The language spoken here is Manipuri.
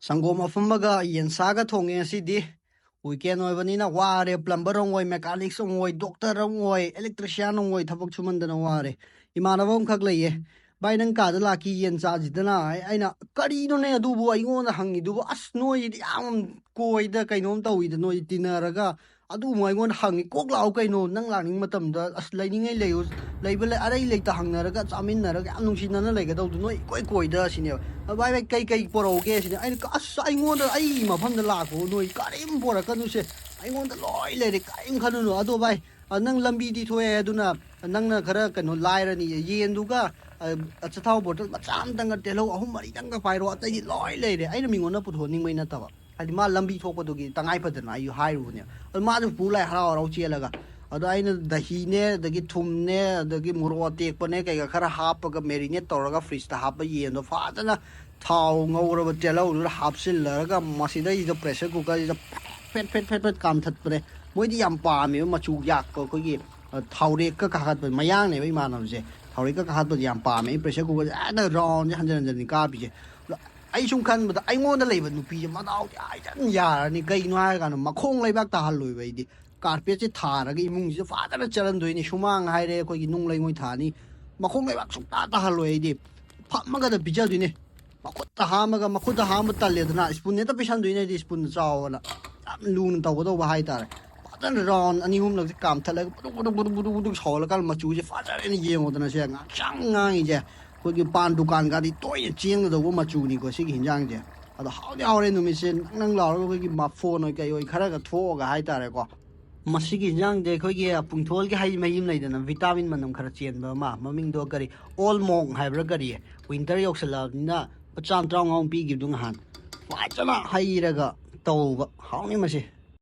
Sangom afamaga yen saga thonge sidi weekend oibanina ware plumber ongoi mechanics ongoi doctor ongoi electrician ongoi thabak chumandana ware imanavom khak leye bai nang ka dala ki yen cha jidana aina kari no ne adubu aingon hangi dubu as noi yam koi da kainom tawi da noi tinaraga adu mo aingon hangi kok lau kaino nang laning matam da as lainingai leyo leibele arai leita hangnaraga chaminaraga am nungsinana leiga dau noi koi da sine bai bai kai poroge sine ai as aingon da ai mafam da la ko noi karim pora kanu se aingon da loi le kaim khanu no ado bai nang lambi di thoe aduna nangna khara kano lairani yen duga chathau bottle macham tanga telo ahum mari tanga pairo atai loi le re aina mingona puthoning mai na tawa adi ma lambi thokpa dugi tangai padana ayu hairu ne ma ju pulai harau rau chelaga ado aina dahi ne dagi thum ne dagi muro tekpa ne kai khara happa ga marinate toraga fridge ta happa yen do fadana thau ngawra telo hapsil laga masida is pressure cooker is pet kam that pre moi di yam pa mi machu yak ko gi thawre ka khat mayang ne bai manam je thawre ka khat yam pa mi pressure cooker ana ron han ni ka bi je ai sung khan ba ai ngon da lei ba nu pi ma dau ai jan ya ni kai no ha ga no ma khong lei bak ta hal loi bai di carpet che thara ga imung ji fa da chalan doi ni shumang hai re ko gi nung lei ngoi tha ni ma khong lei bak sung ta hal loi di pha ma ga da bi ja du ni makut ta ha ma ga makut ta ha ma ta le da spoon ne ta pisan doi ne di spoon chaw na lun tàu có ba hai ta tan ron ani hum lak kam thala budu chol kal ma chu je fa ja ni ye ngo na se nga chang nga ngi je ko gi pan dukan ga di toy chiang da wo ma chu ni ko si gi hinjang je ado how de aure nu mi sen nang la ko gi ma phone oi kai oi khara ga tho ga hai ta re ko ma si gi hinjang de ko gi pung thol gi hai mai im nei da na vitamin manam khara chen ba ma maming do kari all mong hai bra kari winter yok sala na pacham traung ong pi gi dung han fa cha na hai ra ga tàu how ni ma se